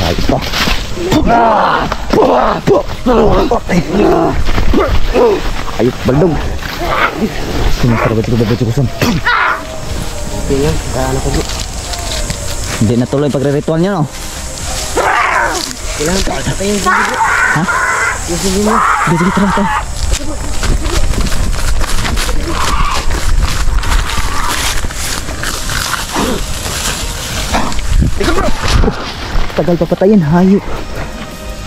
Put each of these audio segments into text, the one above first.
Sakit pa. Ayup, baldog. Sinasarabat ko ba kusan? Tingnan, ano ko bu? Hindi natuloy pagre-ritual niyo, no? Kailangan ka, sa yung bu. Ha? Yung sige mo. Sige, tara tayo. Tagal papatayin, hayop.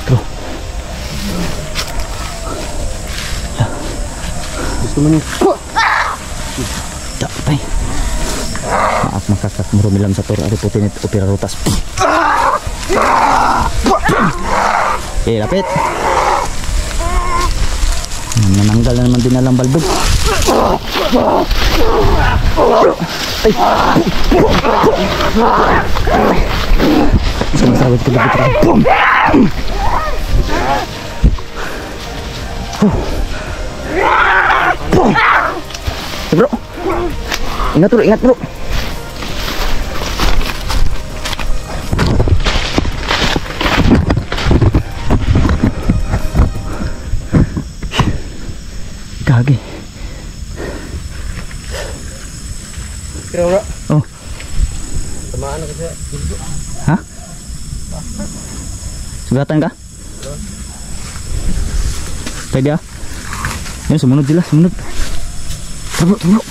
Bro. Gusto mo niyo? Patay. Maaf makakat mo rumilam sa tor. Ari putin ito opera rutas. Lapit. Nananggal na naman din alang baldog. Ay. Sumasawad ko dito. Bro. Ingat bro. Gagi. Kira bro. Oh. Tamaan na kasi. Ha? Sugatan ka? Pwede ah? Yan, sumunod sila, sumunod. Bro.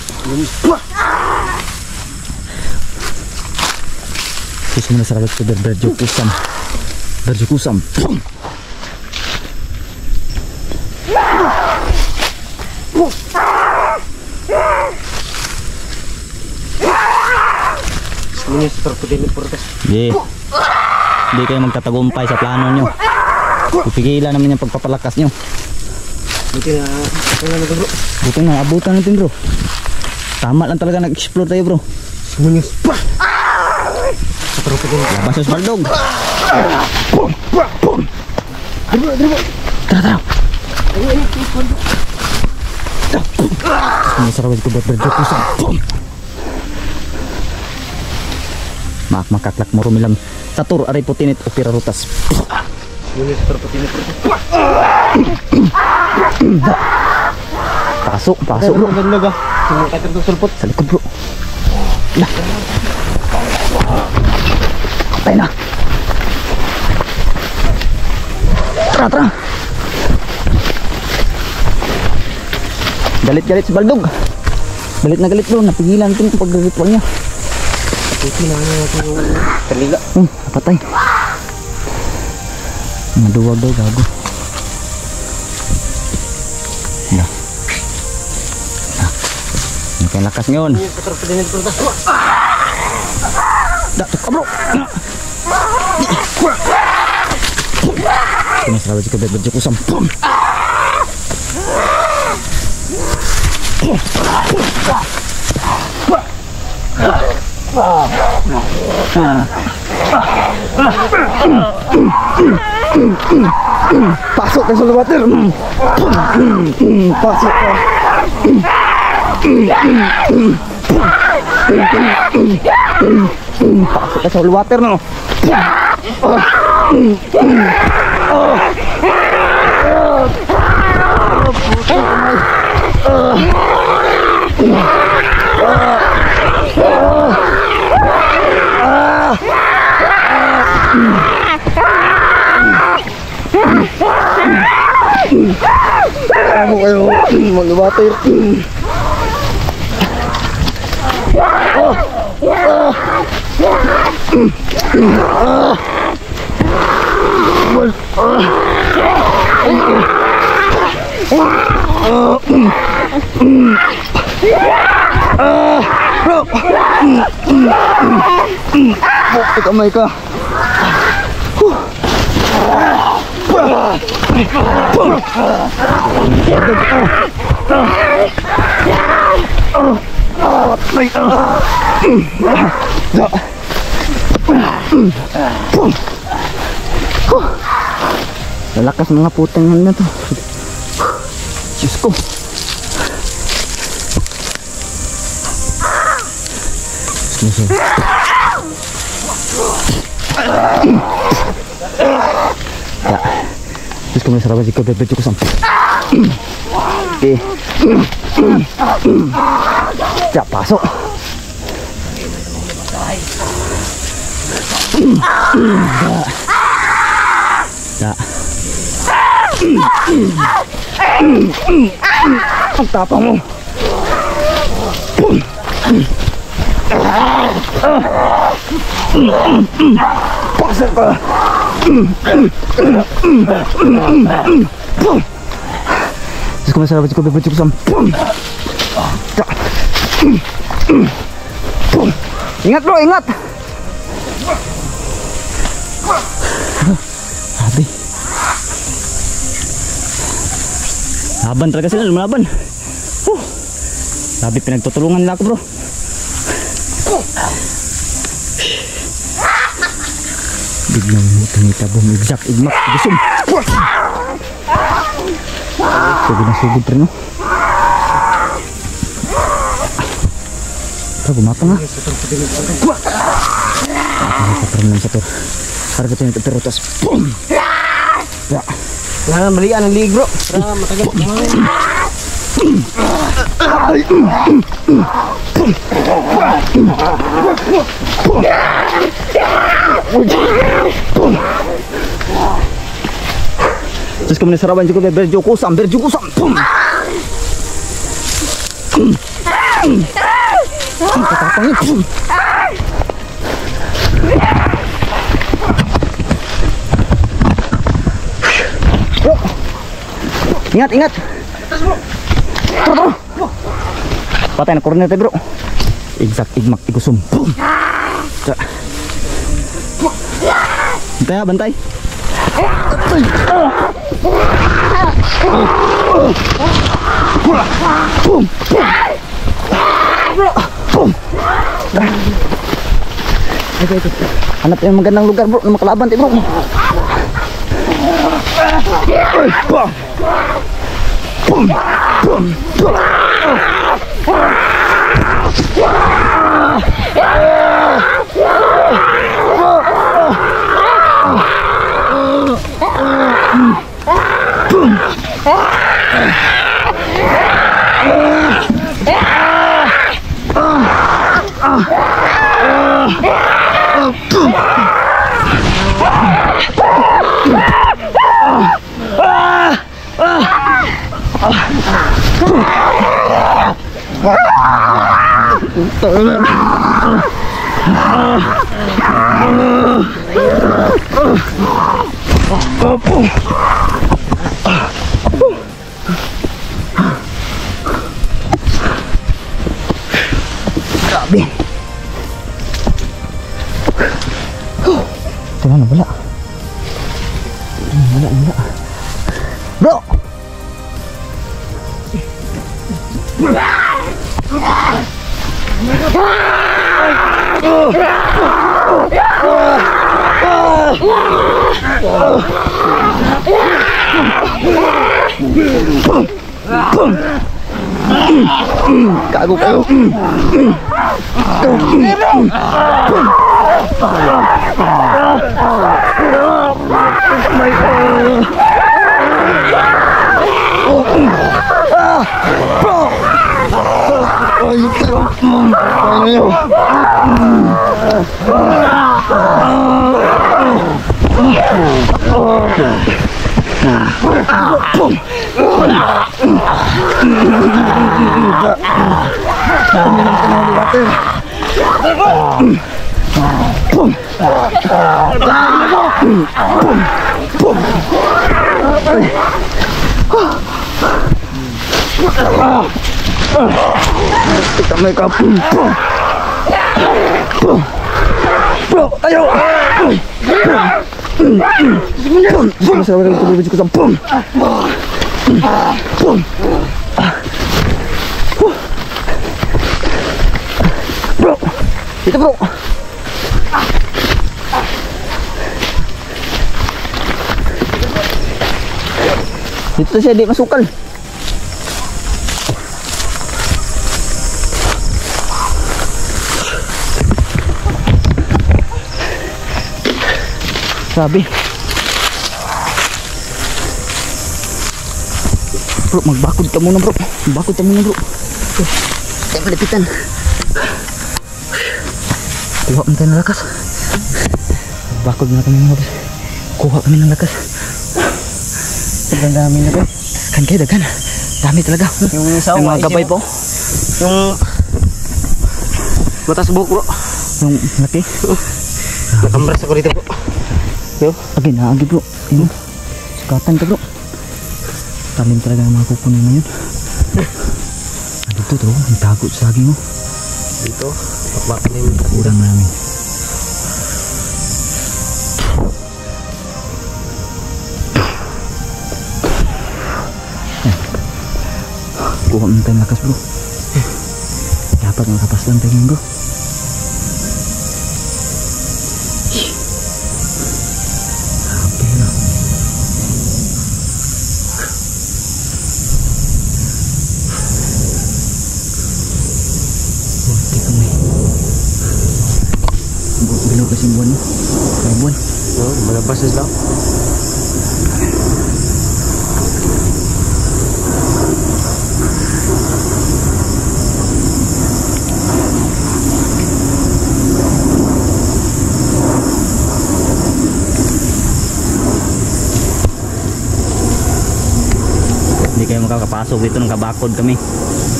Susunod na sa kalat ko, Berjo kusam. Minister po din yung protes. Hindi kayo magtatagumpay sa plano nyo. Pipigilan namin yung pagpapalakas nyo. Buti na, ako na bro. Buti na, abutan natin bro. Tama lang talaga nag-explore tayo bro. Sumunyos pa! Sa po din. Labasos baldog. Dribo. Tara. Masarap ko berjo kusam. Makaklak mo rumilang tatur aray putinit opera rutas. Minister po din yung protes. Pasok bro. Maganda ka. Sumukat itong sulpot. Sa likod bro. Lah. Patay na. Tara. Galit si baldog. Galit na galit bro. Napigilan natin yung pag-ritual niya. Buti na natin yung kalila. Napatay. Maduwag daw gago. Nah. Ini kan lakas ngayon. Minister po din yung protes. Datuk bro. Ini selalu juga berjo kusam. Pasok ke Solowatir. Pasok ke. Pasok ke Solowatir no. Ako kayo mag-water. Bukti kamay ka. Lalakas mga putang na to. Diyos ko. Musuh. Ya. Terus kemudian sarapan jika baju kusam. Oke. Ya, pasok. Ya. Apa mo? Pasok ka. Terus kemudian sarapan jika baju kusam. Ingat bro, ingat. Habis. Laban talaga sila, lumalaban. Sabi pinagtutulungan nila ako bro. Biglang tumita bumigsak, igmak, gusum. Sugod na sugod rin no. Ito, gumapang ha. Patron lang sa to. Harga ito yung tuturutas. Boom! Wala na balian ang liig bro. Para matagal. Terus kemudian sarapan juga berju kusam. Ingat. Terus. Patay na corner tayo bro. Exact igmak igusum. Bantay. Hanap yang magandang lugar bro na makalaban tayo bro. Grabe. Mana bala? Bala. Bro. Gago kayo. Kita mereka bro, ayo. Saya lagi baju kusam. Bro, itu bro. Itu saya dimasukkan. Grabe. Bro, magbakod ka muna bro. Magbakod ka muna bro. Tayo palapitan. Kuha mo tayo ng lakas. Magbakod na kami mga boss. Kuha kami ng lakas. Sobrang dami na kayo. Kan kayo dagan. Dami talaga. Yung isa Yung mga gabay po. Yung matas buhok bro. Yung laki. Nakambras ako dito bro. Yo. Agi na, agi bro. Ayun. Sukatan ka bro. Talim talaga ng mga kukunin ngayon. Dito to, ang tagot sa saging mo. Dito. Bakbakan na yung Kurang namin. Kuha mo tayong lakas bro. Dapat makapaslan tayo bro. Grabe na. Buti kami. Bilog kasi buwan mo. May buwan. no, malabas lang. Hindi kayo makakapasok dito ng kabakod kami.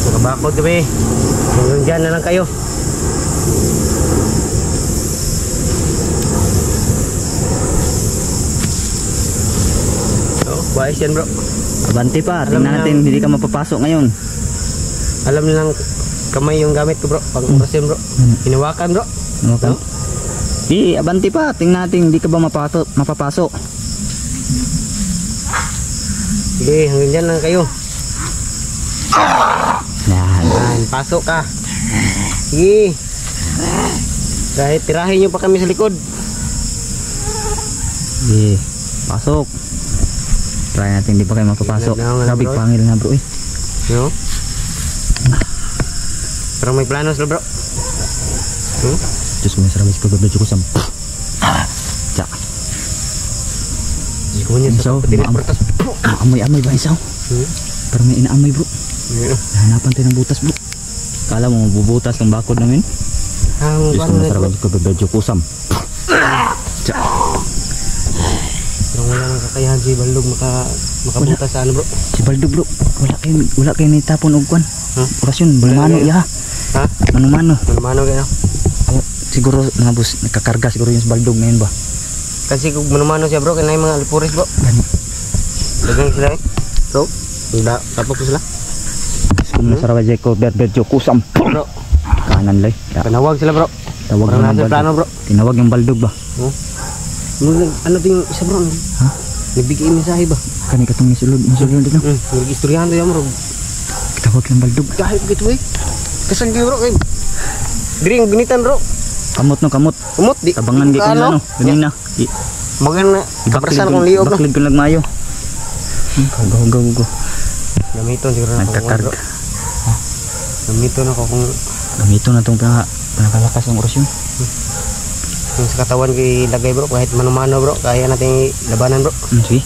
Nakabakod kami. Hanggang dyan na lang kayo. Oh, bayos yan bro. Abanti pa, Alam tingnan na- natin hindi ka mapapasok ngayon. Alam nilang kamay yung gamit ko bro. Pang oras yan bro. Hinawakan bro. Okay. No? Di, abanti pa, tingnan natin hindi ka ba mapapasok. Sige, hanggang dyan lang kayo. Yan. Yan, pasok ka. Sige. Dahil tirahin nyo pa kami sa likod. Di, pasok. Try natin hindi pa kayo mapapasok. Ganda nga, Sabi, bro. pangil na bro eh. No? Pero may plano sila bro. Diyos ko, may sarabis ko, gabadyo ko sa... Tsak. Hindi ko niya Isaw, sa patinig pertas. Amoy-amoy ba isaw? Pero may inaamoy bro. Hanapan tayo ng butas bro. Kala mo mabubutas ng bakod namin? Ang Diyos ko, paano may na bro. sarabis ko, gabadyo ko sa... Tsak. Pero wala nang kakayahan si Baldog makabutas sa ano bro. Si Baldo bro, wala kayo nitapon og kwan. Huh? Orasyon, mano Wala. ya. Ha? Mano-mano. Mano kayo? Siguro mga boss, nakakarga siguro yung si Baldog ngayon ba? Kasi kung manumano siya bro, kaya mga alpuris bro. Gani. Dagang sila eh. Bro, tapok ko sila. Kung nasarawa dyan ko, berbedyo kusam. Bro, Kanan lay. panawag sila bro. Tawag Parang na ng nasa plano Baldog. bro. Tinawag yung Baldog ba? Ano ting isa bro? Ha? Nagbigay mensahe ba? Kani katong nisulod dito. Nag-istoryahan to yan bro. Tawag ng Baldog. Kahit gitu eh. Kasal kayo bro. Diri yung gunitan bro. Kamot no, kamot. Umot di. Tabangan di ko na ano. Ganyan na. Maganda. Kaprasan kong liog no. Baklid ko nagmayo. Gaw. Gamiton siguro na ako. Nagkakarga. Gamiton ako kung Gamito na itong pinakalakas ng orasyon. yung sa katawan kay lagay bro. Kahit mano-mano bro. Kaya natin labanan bro. Sige.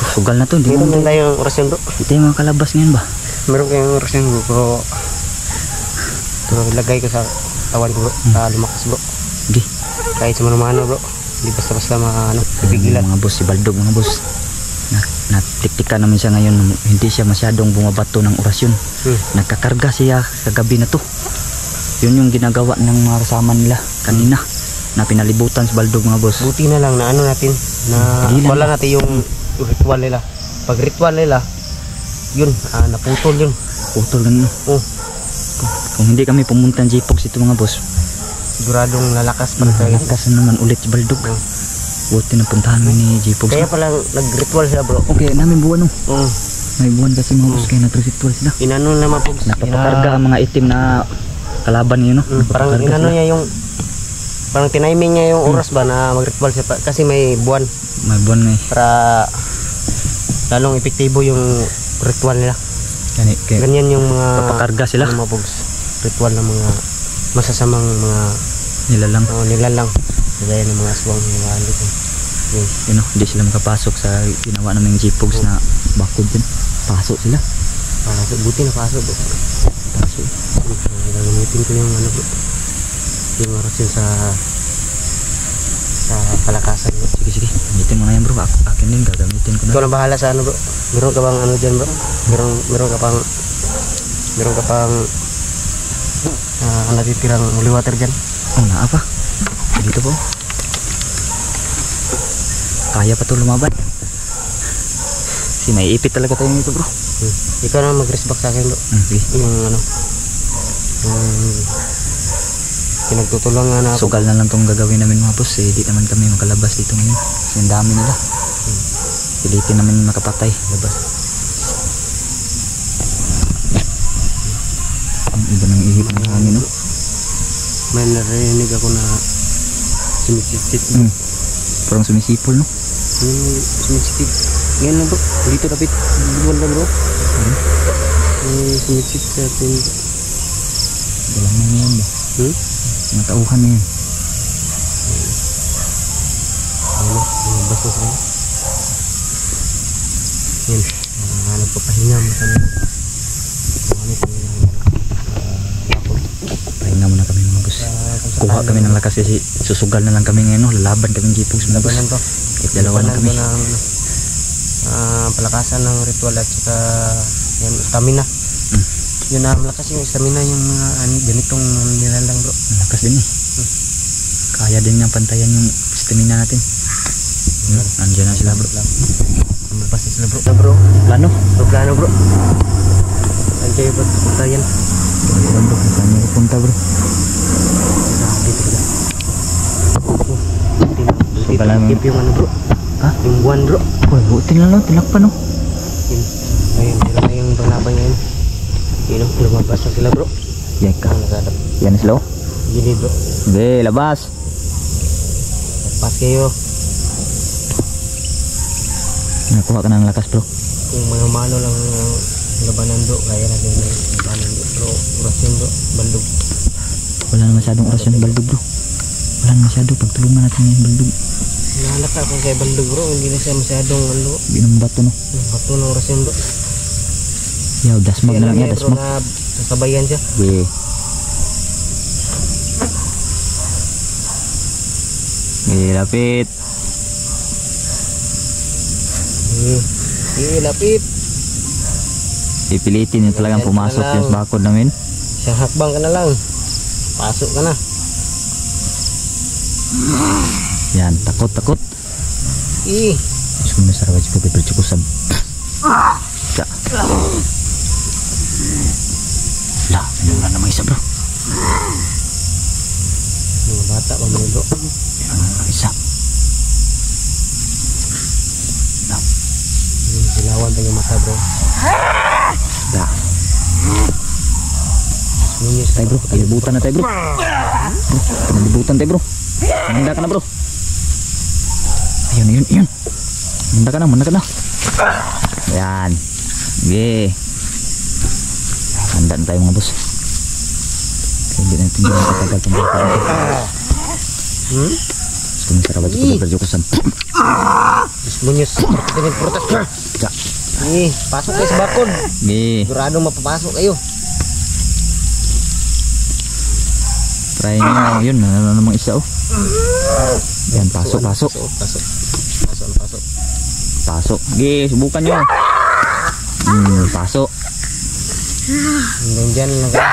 Sugal na to. Hindi Dito mo lang tayo orasyon bro. Ito yung mga kalabas ngayon ba? Meron kayong orasyon bro. Pero lagay ko sa katawan ko bro. Para lumakas bro. Sige. Kahit sa mano-mano bro. Hindi basta-basta pipigilan. Mga boss, si Baldog mga boss. Natiktika namin siya ngayon. Hindi siya masyadong bumabato ng orasyon. Nagkakarga siya kagabi na to. Yun yung ginagawa ng mga kasama nila kanina. Na pinalibutan si Baldog mga boss. Buti na lang na ano natin. Na Pigilan wala natin yung ritual nila. Pag ritual nila, yun, naputol yun. Putol ganun. Oh, Kung hindi kami pumunta ng J-Pox ito mga boss. siguradong lalakas pa tayo. Nalakas naman ulit si Baldog. Buti na puntahan mo ni J-Pox. Kaya pala nag-ritual sila bro. Okay, namin buwan no. Oh, May buwan kasi mga boss kaya nag-ritual sila. inano naman po. Napapakarga ang mga itim na kalaban niyo no. Parang Napapakarga inano sila. niya yung parang tiniming niya yung oras ba na mag-ritual siya kasi may buwan May buwan nga eh. para lalong epektibo yung ritual nila. Kaya Ganyan yung mga papakarga sila. mga pogs. Ritual ng mga masasamang mga Nila lang. nilalang. Gaya ng mga aswang, mga alito. Yun o, hindi sila makapasok sa ginawa naming G-Pogs na bakod din. Pasok sila. Pasok, buti na pasok bro. Pasok. Gagamitin ko yung ano bro. Yung rasin sa palakasan bro. Sige, gamitin mo na yan bro. Akin din, gagamitin ko na. Ikaw na bahala sa ano bro. Meron ka bang ano dyan bro? Meron ka pang natitirang holy water dyan? Oh, naa pa. Dito po. Kaya pa to lumaban. Naiipit talaga tayo nito bro. Ikaw na mag-resback sa akin bro. Okay. Yung ano, pinagtutulungan na ako. Sugal na lang tong gagawin namin mga boss. Di naman kami makalabas dito ngayon. Yung dami nila. Pilitin namin makapatay. Labas. Ang iba ng ihip ng hangin no? May narinig ako na sumisit. Parang sumisipol no? Sumisit. Ngayon lang bro. Dito kapit. Buwan lang bro. Sumisit sa atin. Dalang na yan ba? Mga tauhan na yan. Ano? Basta sa kanya. Yan. Nagpapahinga mo kami. Pahinga muna kami mga boss. Kuha kami ng lakas kasi susugal na lang kami ngayon no? Lalaban kaming G-Pogs mga boss. Labanan to. Kahit dalawa na kami. Palakasan ng ritual at saka yan, stamina. Yun na malakas yung stamina yung mga ganitong nilalang bro. Malakas din eh. Kaya din niyang pantayan yung stamina natin. Nandiyan na sila bro. Lumabas na sila bro. Plano? Plano bro. Nandiyan yung pantayan. Ayun bro, saan niyo pupunta bro? Dito sila. Dito Pala keep yung ano bro. Ha? Yung buwan bro. Uy, butin lang no, tinakpan no. Ayun, sila na yung panglaban ngayon. Yun o, lumabas na sila bro. Yan ka. Nagadap. Yan na sila oh. Gini bro. Be, labas. Pas kayo. Nakuha ka ng lakas bro. Kung mga mano lang labanan bro, kaya natin may labanan bro. Orasyon bro, bandog. Wala na masyadong orasyon ni Baldog bro. Wala na masyado, pagtulungan natin yung Baldog. Nahanap ka kung kay bandog bro, hindi na siya masyadong ano. Binambato no. Bato ng orasyon bro. Yaw, dasmag na lang Kaya yan, bro dasmag. na sasabayan siya. Be. Be, lapit. Lapit. Pipilitin nyo talagang Yan pumasok na lang. yung sa bakod namin. Siyang hakbang ka na lang. Pasok ka na. Yan, takot. Diyos ko nasarawa ko pipilcho ko sab. Sa. La, ano na naman isa bro. Mga bata pa mo bro. Ano na naman isa. Silawan pa yung mata bro. Da. Munyos Tay bro, kalibutan na tayo bro. Bro, kalibutan tayo bro. Manda ka na bro. Ayun. Manda ka na. Yan. Sige. Handa na tayo mga boss. Hindi natin din katagal itong bata natin. Gusto mo sarabat ko na berjokosan. Munyos. Pertinig protes bro. Ja. Pasok kayo sa bakod. Sige. Sigurado mapapasok kayo. Try nyo. Yun, ano namang isa oh. Yan, pasok. Pasok. Sige, subukan nyo. Pasok. Hanggang dyan lang kayo.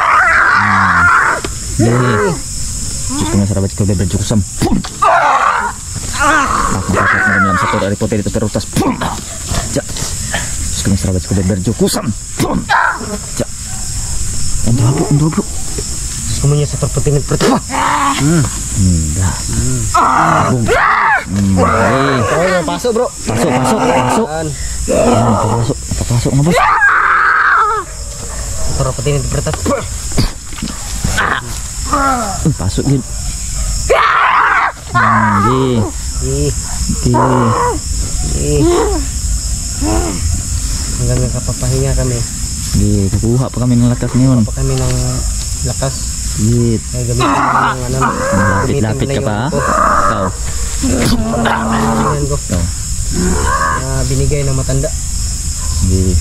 Sige. Gusto nga sarabat ko bebra jukusam. Makapasok na rin lang sa tora ripote dito pero tas. Ja. Gusto nga sarabat ko bebra jukusam. Ja. Ando bro. Semuanya sa pertinig protes. Da. Boom. Oh, pasok bro. Pasok. Yan, papasok nga boss. Pertinig protes. Pasok din. Sige. Hanggang nakapapahinga kami. Sige, kukuha pa kami ng lakas ngayon. Pa kami ng lakas. Sige. Kaya gamitin namin ng ano. Lapit-lapit ka pa ha? Ikaw. Tingnan ko. Binigay ng matanda. Hindi.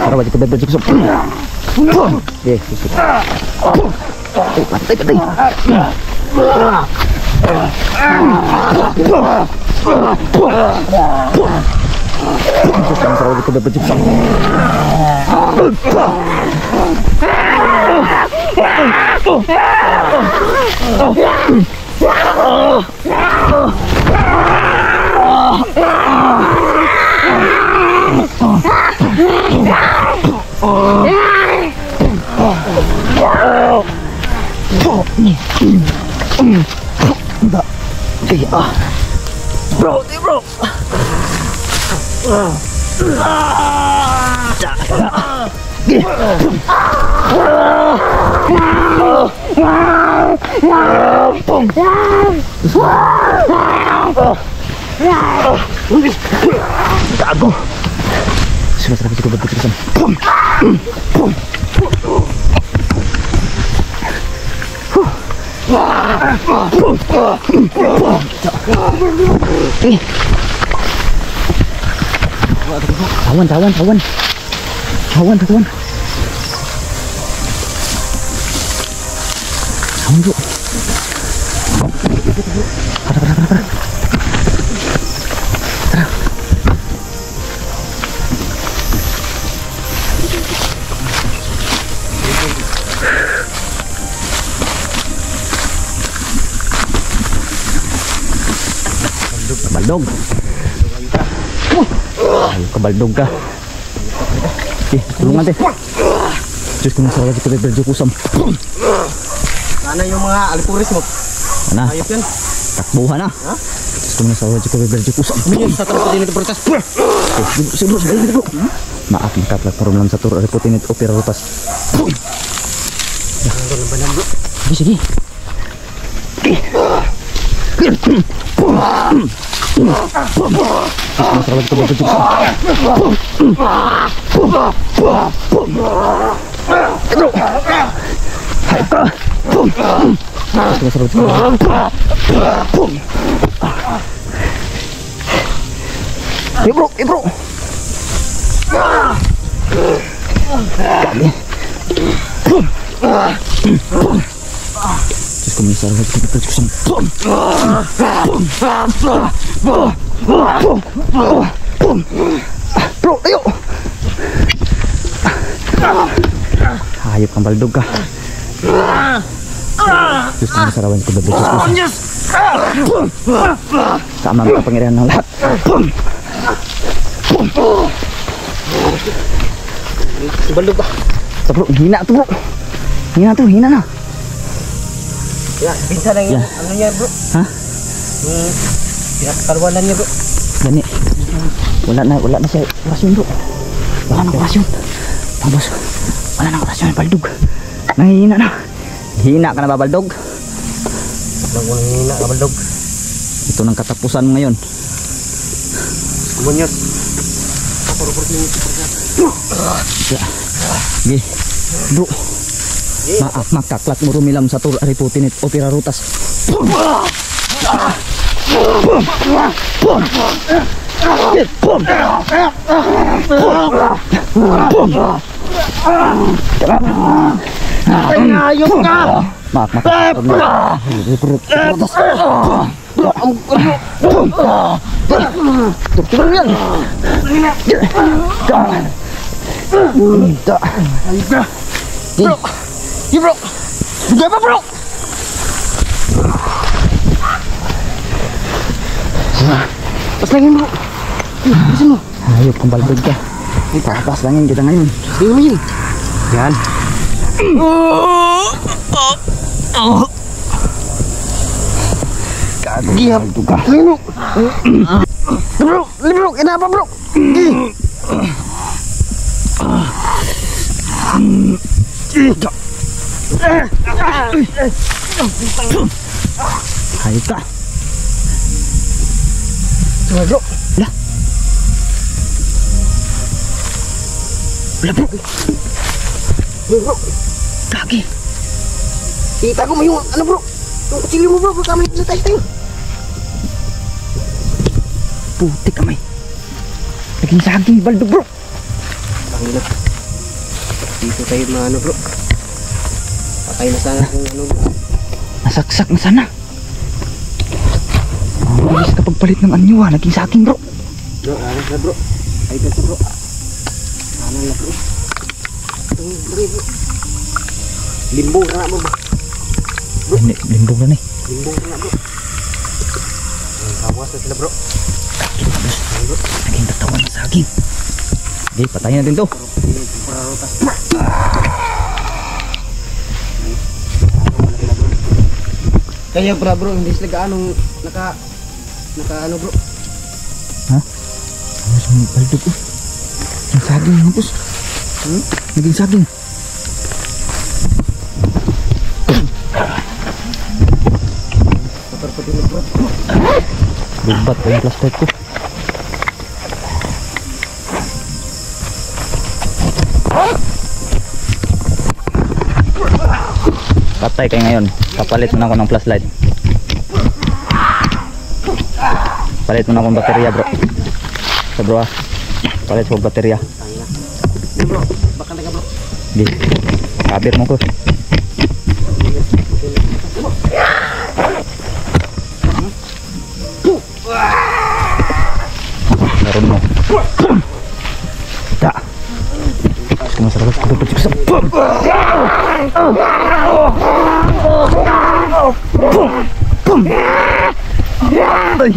Para wajib kita berjuk sok. Eh, patay. Para wajib kita berjuk sok. Bro. Gago. Sudah terlalu cukup berkesan. Tawan bro. Para. Kabaldog. Ayo kabaldog ka. Tulungan teh. Diyos ko masawa si Kuya Berjo Kusam. Sana yung mga alpuris mo. Ano? Ayop yan. Takbuhan na. Ha? Diyos ko masawa si Kuya Berjo Kusam. Minyan sa tarap din ito protes. Siguro. Maaf nakaplatform lang sa tour reputin ito opera rutas. Sige. Masalah kita berbentuk. Bro. Hai ka. Bro. Kali. Terus komisar lagi kita berjuang. Bro, ayo. Hayop kang baldog ka. Terus komisar lagi kita berjuang. Sama ang pangyarihan ng lahat. Baldog ka. Bro, hina tuh bro. Hina na. Ya, bisa lang yan. Ano niya bro? Ha? Pinakakalwalan niya bro. Gani. Wala na siya orasyon bro. Wala na orasyon. Tapos, wala na orasyon baldog. Nangihina na. Hina ka na ba baldog? Nangihina ka baldog. Ito ng katapusan ngayon. Kumunyos. Sige. Bro. Maaf makaklat mo rumilam sa tour ariputin it opera rutas. Ayok ka. Maaf makaklat rutas. Turun yan. Bro. Iya bro. Sudah apa bro? Pas langit bro. Di sana. Ayo kembali kerja. Pas langit kita ngayon. Dingin. Yan. Kagiyap juga. Bro, kenapa bro? Hayop ka. Coba bro. Lah. Wala bro. Bro, Kaki. itago mo yung ano bro. Yung kutsilyo mo bro, baka may natay tayo. Putik kamay. Naging saging baldo bro. Tangina. Dito tayo maano bro. Patay na sana kung ano bro. Nasaksak na sana. Ang bilis kapag palit ng anyo ah. Naging saging bro. Bro, ano na bro. Ay dito bro. Ano na bro. Bro. Limbong na mo bro. Limbong na ni. Limbong na bro. Kawas na sila bro. Naging tatawan ng saging. Okay, patayin natin to. Kaya bro, hindi sila gaano naka ano bro. Ha? Ano sa mga baldog oh. Naging saging mga boss. Naging saging. Patarpati na bro. Lubat pa yung flashlight ko. Patay kayo ngayon. Kapalit mo na ako ng flashlight. Palit mo na akong baterya bro. So bro ah. Palit ko baterya. Bro, baka na ka bro. Di. Kabir mo ko. Meron mo. Tak. Masarap ko dapat sa pum. Pum. Ay.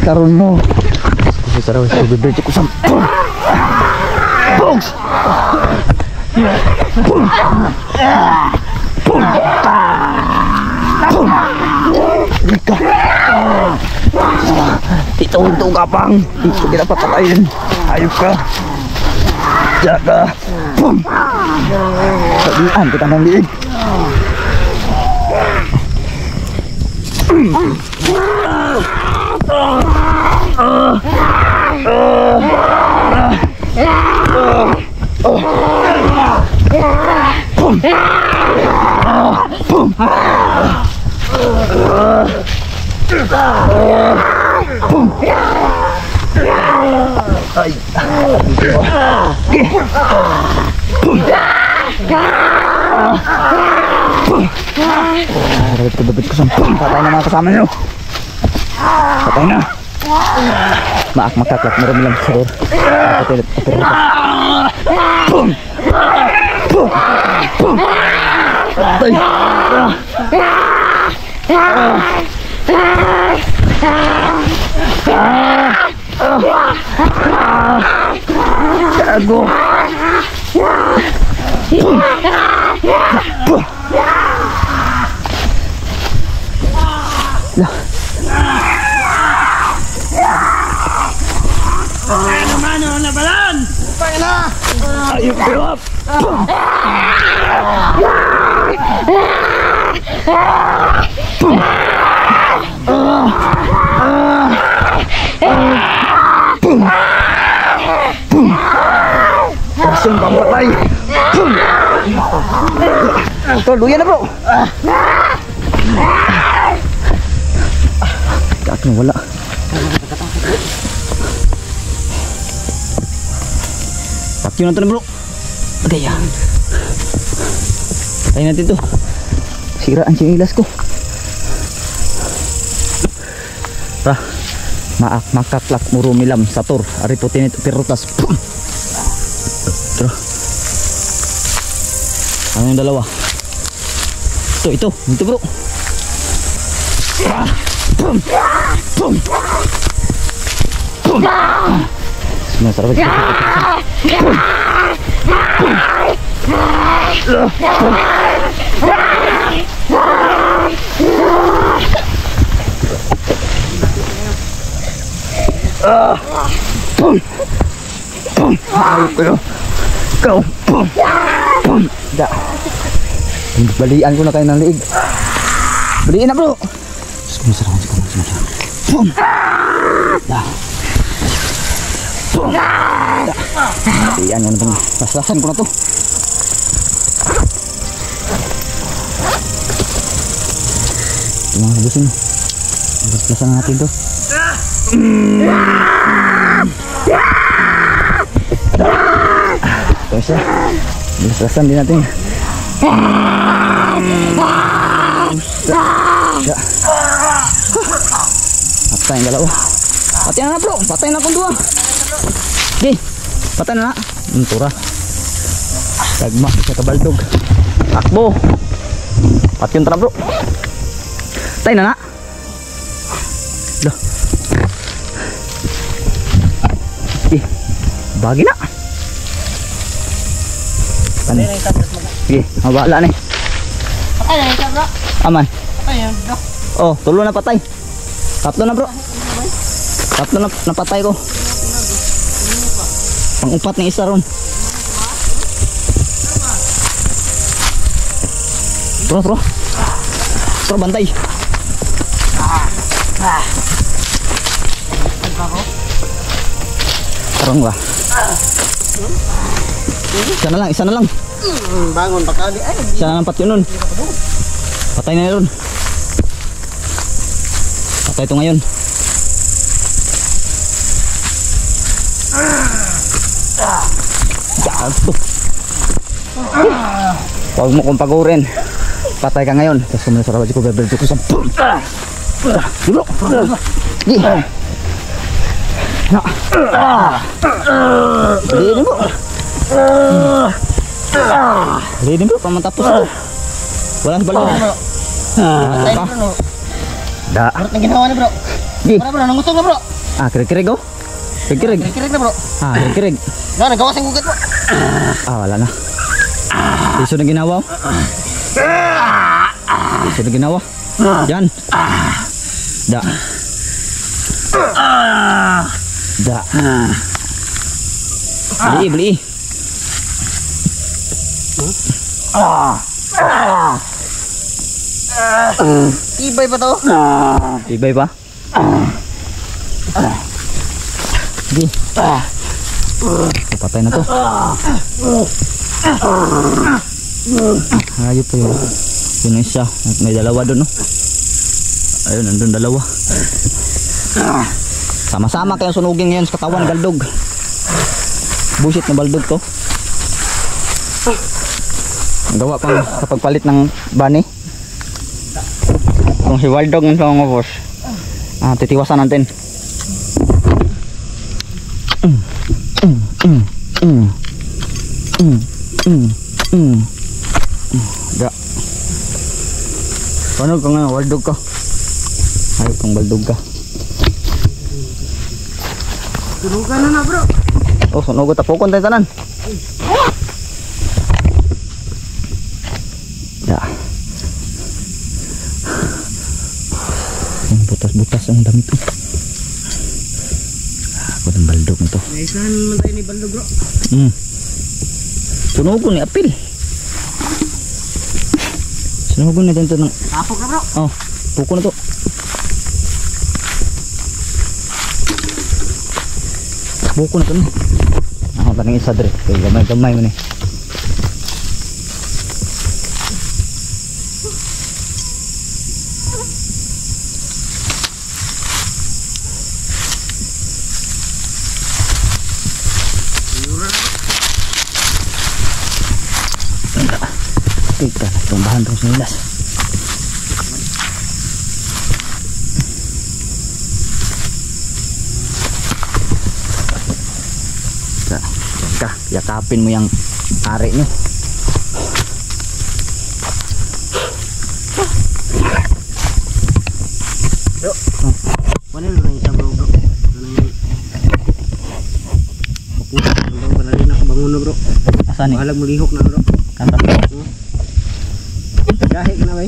Karon mo. Sarap sa bibir ko sa. Box. Itong kapang. Ito kita patatayin. Ayup ka. Jaga. Pum. Sabihan kita ng liig. Dapat ko sa patay na mga kasama nyo. Patay na. Maak makaklak marami lang sa door. Pum. Pum. Pum. Patay. Gago. Pum. Lah. Mano, labanan! Pagin na! Ayup berap. Langsung bambat lagi. Tuh, luyan na bro. Kaki wala. Kaki nonton bro. Okay ya. Tayo natin to. Siraan si ilas ko. Maak makaklak murumilam satur. Ari putinit pirutas. Terus. Ano yung dalawa? Ito bro. Boom! Boom! Boom! Masarap ito. Boom! Boom! Ayop kayo. Go! Boom! Boom! Da. Balian ko na kayo ng liig. Baliin na bro. Masarap ito. Boom! Da. Boom! Da. Balian ko na ito. Laslasan ko na ito. Mga habusin. Laslasan natin ito. Ito siya. Laslasan din natin. Patay ang dalawa. Patay na bro. Patay na kung dua. Okay. Patay na na. Tura. Tagma. Isa kabaldog. Takbo. Patyon tara bro. Patay na na. Loh. Okay. Bagi na. Ano? Sige, mabala na eh. Patay na yung bro. Aman. Patay na bro. Oh, tulo na patay. Tatlo na bro. Tatlo na napatay ko. Pang-upat na isa ron. Bro. Bro, bantay. Tarong ba? Isa na lang. Bangon pa kali. Ay, Isa na lang pat yun nun. Patay na yun. Patay ito ngayon. Gato. Huwag mo kong pagurin. Patay ka ngayon. Tapos kung sa rawad ko gagawin ko sa boom. Dilo. Di. Na. Di mo. Di mo pamatapos ito. Wala sa balon. patay na bro. Da. Bro, ang ginawa ni bro. Di. Bro, nangusog na bro. Kirig-kirig oh. Kirig-kirig. Kirig na bro. Kirig-kirig. Nagawa siyang gugat bro. Wala na. Iso na ginawa. Iso na ginawa. Yan. Da. Da. Beli. Ibay pa to. Ibay pa? Di. Patay na to. Ayun pa yun. Yun ang isa. May dalawa doon, no? Ayun, nandun dalawa. Sama-sama kayong sunugin ngayon sa katawan, baldog. Busit na baldog to. Gawa pang kapagpalit ng bani. Kung si Waldog ng mga boss. Titiwasan natin. Da. Paano ka nga, Waldog ka? Ayaw kang baldog ka. Sunugan na bro. Oh, sunugot tapokon tayo tanan. Da. Butas-butas ang dami to. Ako ng baldog nito. Naisahan naman tayo ni baldog bro. Sunugon ni apil. Sunugon na dito ng... Tapok na bro. Oh, puko na to. Buko na to na. Ako tanong isa dre. Kaya gamay-gamay mo na. Ika, tumbahan terus nilas. Yakapin mo yung ari nyo. bangon na bro. Asa ni? Bahalag mo lihok na bro. Kanta. Gahi ka na bay.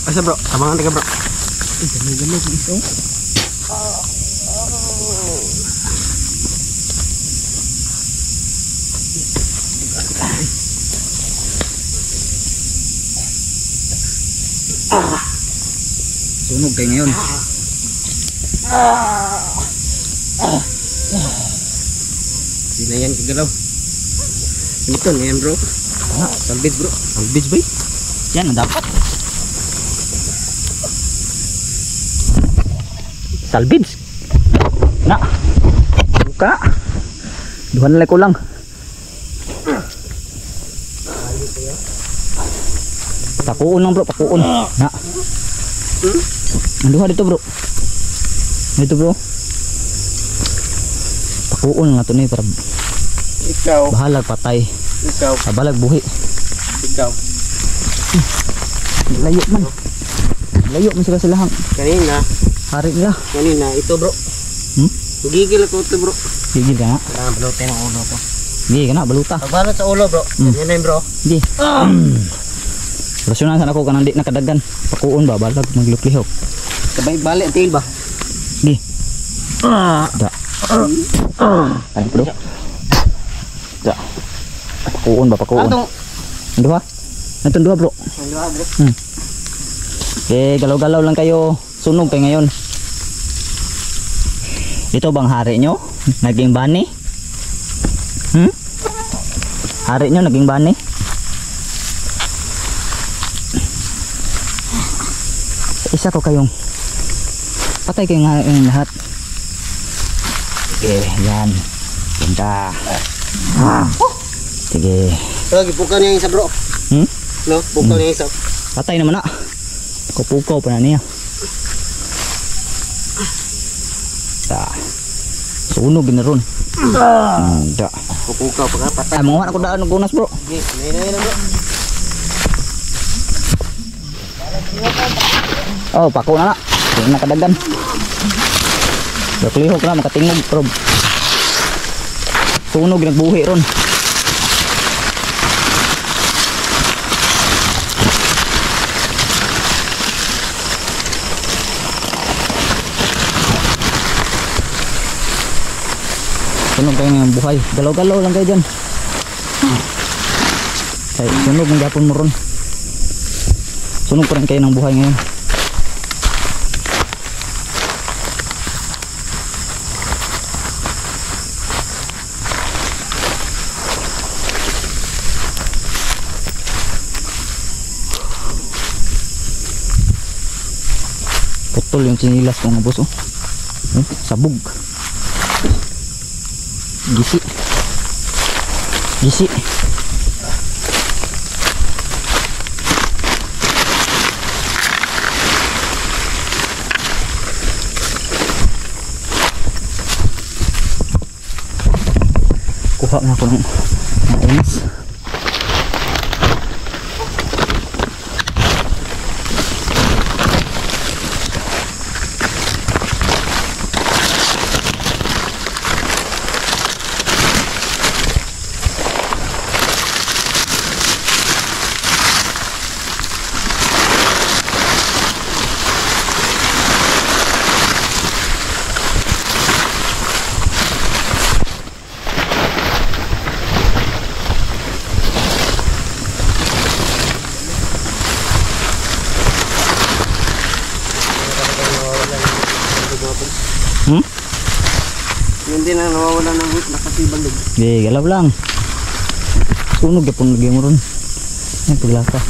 Asa bro, abangan ka bro. Gamay dito. Sunog kayo ngayon. Di na yan kagalaw. Ito na yan bro. Salvage bro. Salvage ba? Yan ang dapat. Salvage. Na. Buka. Duhan na ko lang. Pakuon lang bro, pakuon. Na. Duha dito bro. Dito bro. Pakuon nga to ni para Ikaw. bahalag patay. Ikaw. Bahalag buhi. Ikaw. Layo man. Layo man sila silahang. Kanina. Hari nila. Kanina. Ito bro. Gigil ako ito bro. Gigil ka nga. Kailangan balutin ang ulo to. Gigil ka na, baluta. Pagbalot sa ulo bro. Yan na yun bro. Gigil. Rasyonan sana ako kanang di nakadagan. Pakuon ba, balag, magluklihaw. Sabay balik ang tail ba? Gigil. Da. Ano bro? Da. Pakuon ba, pakuon. Atong. Duha? Itong duha bro. Ang luha bro. Okay, galaw-galaw lang kayo. Sunog kayo ngayon. Ito bang hari nyo? Naging bani? Hari nyo naging bani? Isa ko kayong patay kayo nga yung lahat. Okay, yan. Ganda. Sige. So, gipukaw niya yung isa bro. No, pukaw niya yung isa. Patay naman na. Kupukaw pa na niya. Da. Sunog na ron. Da. Pukaw pa ka patay. Ay, mga ako daan ng gunas bro. Okay, na bro. Oh, pako na na. Hindi na kadagan. Naklihok na, makatingog prob. Sunog nagbuhi ron. Sunog kayo ng buhay. Galaw-galaw lang kayo dyan. Ay, sunog ng gapon mo ron. Sunog pa rin kayo ng buhay ngayon. Putol yung sinilas mga boss oh. Sabog. Gisi. Gisi. Kuha na ako ng inis. Hindi na nawawala ng wit, nakasibandog. Di, galaw lang. Sunog ya pun lagi mo ron. Ay, paglaka.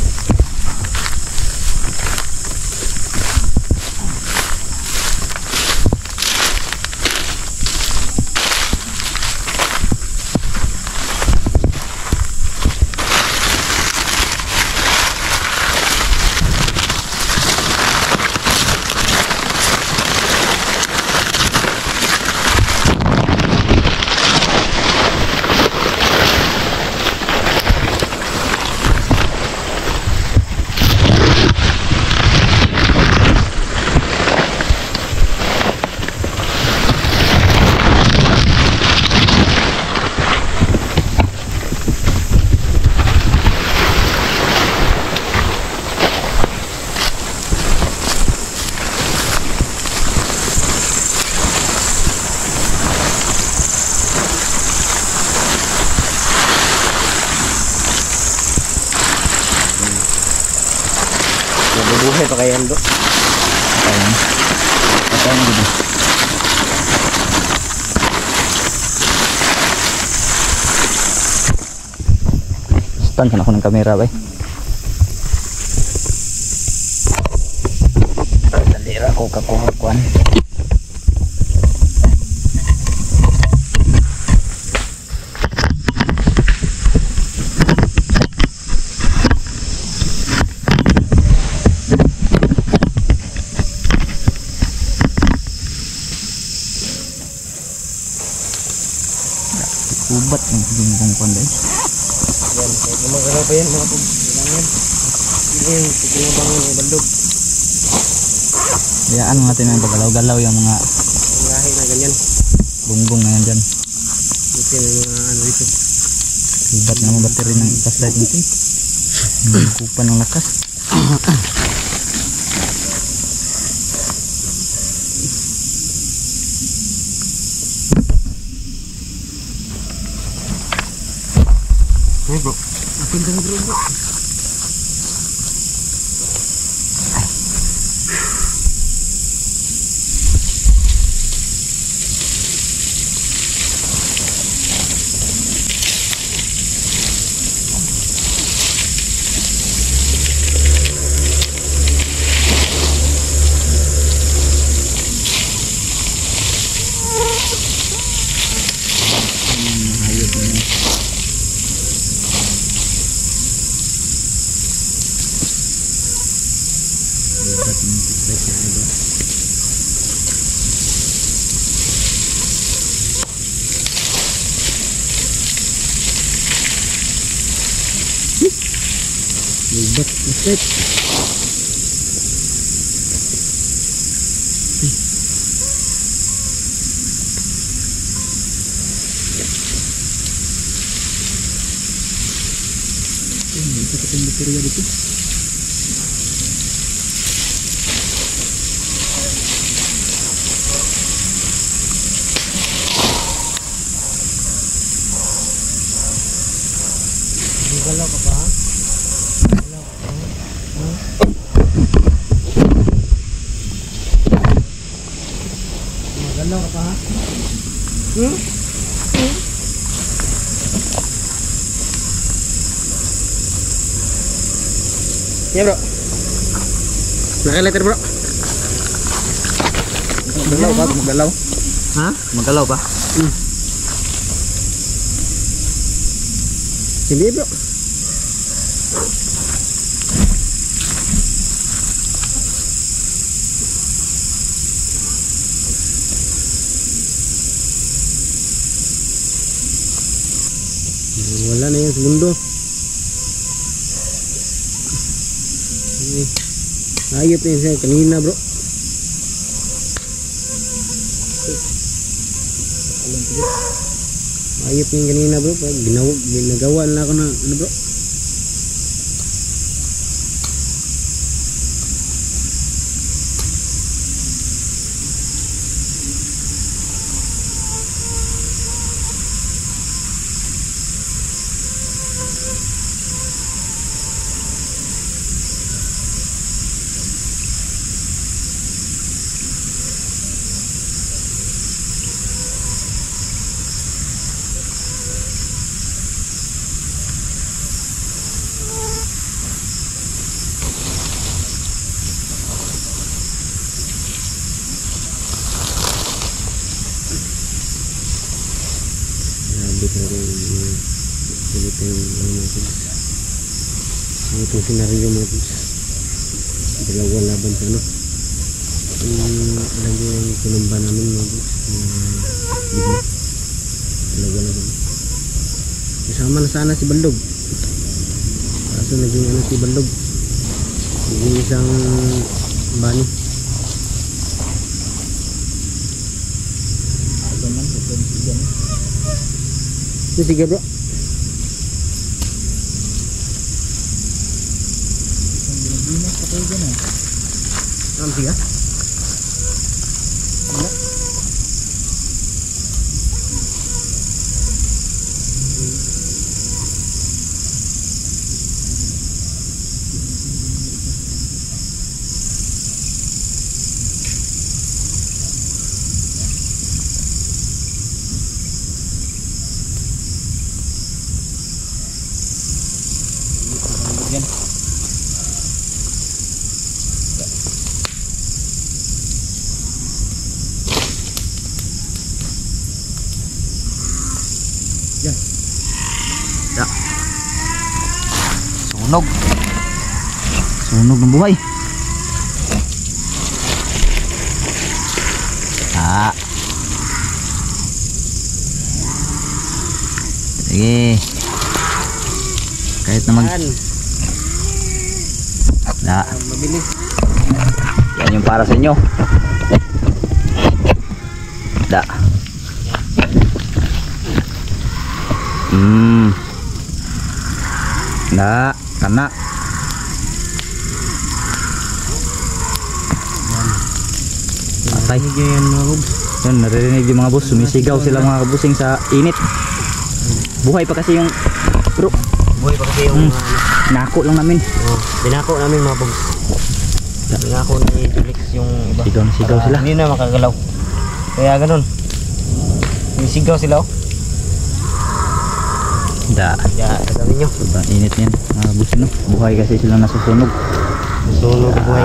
Buhay pa kaya bro. Ayun. Ayun dito. Stand ka na ako ng kamera ba eh. Dalira ko kakuhakuan. Ubat yung bingbong kuan dahil. Yan, kahit gumagalaw pa yan mga pug. Yan yan. Hindi yung tigil bangon yung bandog. Hayaan natin ang paggalaw-galaw yung mga Ang lahi na ganyan. bungbong na yan dyan. Ito yung mga ano dito. Ubat na mga battery ng flashlight natin. Kupan ng lakas. Hey bro. Akin kami bro. Ubat, ubat. Ito katong baterya dito. Galaw ka pa ha? Magalaw ka pa ha? Ya bro. Nakalighter bro. Magalaw pa? Magalaw? Ha? Magalaw pa? Hindi bro. Wala na yung segundo. Ayop na yun siya kanina bro. Ayop yung kanina bro. Ginagawa na ako ng ano bro. Grabe talaga yung salita yung ano natin. Itong senaryo mga tips. Dalawa laban sa ano. Alam niyo yung pinamba namin mga tips. Video. Dalawa laban. Kasama na sana si Bandog. Kaso naging ano si Bandog. Naging isang bani. Sige bro. Siga. Wala. yan. Yan. Ya. Sunog. Sunog ng buhay. Ah. Sige. Kahit na mag... Da. Mabilis. Yan yung para sa inyo. Da. Da. Kana. Patay. Yan mga kabs. Yan, naririnig yung mga boss. Sumisigaw sila mga kabusing sa init. Buhay pa kasi yung bro. Buhay pa kasi yung Nako lang namin. binako namin mga kabs. Binako ni Felix yung iba. Sigaw na sigaw sila. Hindi na makagalaw. Kaya ganun. Sigaw sila oh. Da. Ya, sabi nyo. Sobrang init yan mga kabusing no. Buhay kasi sila nasusunog. Sunog na buhay.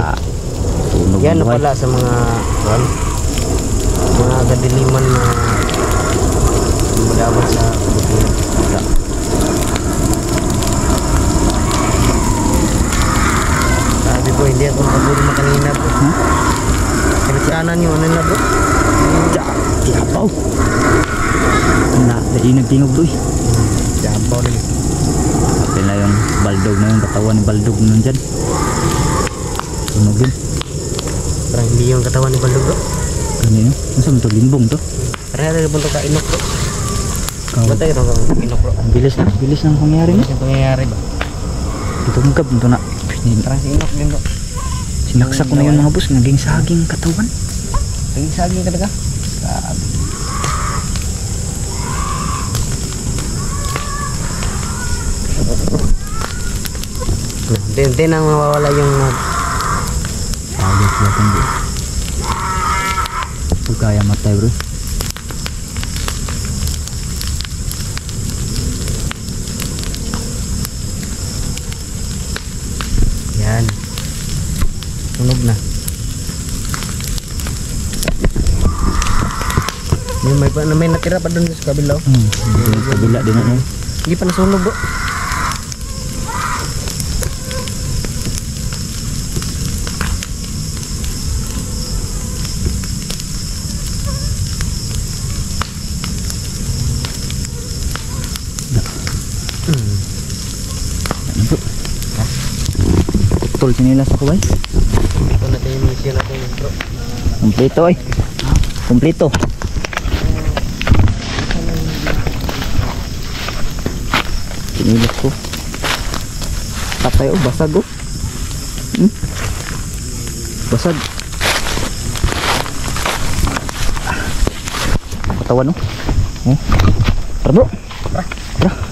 Sunog Yan ng na buhay. pala sa mga mga kadiliman na lumalaban sa kabutihan. Da. Sabi ko hindi ako nakaburo makanina bro. Kinatsanan yung ano na bro. Tiapaw. Dahil nagtingog doy. Jabaw na yun. Pati na yung baldog na yung katawan ni baldog na nandyan. Sunogin. Parang hindi yung katawan ni Baldog bro. Kanina. Ano sa ito? Limbong to? Parang natin punto ka inok bro. Kau. Ba't tayo itong inok bro? Ang bilis na. Bilis ng pangyari no. Ano yung pangyayari ba? Ito ang gab. Ito na. Parang si inok din bro. Sinaksak ko na yung mga boss. Naging saging katawan. Saging talaga. Grabe. Hindi nang mawawala yung Ayos lang hindi. Huwag kaya matay bro. yan. Sunog na. May natira pa doon sa kabila. Kabila din na yun. Hindi pa nasunog bro. Ano bro? Putol sinilas ako ba? Ito natin yung mission natin bro. Kompleto eh. Kompleto. Sinilas ko. Patay oh. Basag oh. Basag. Katawan oh. Tara bro. Tara.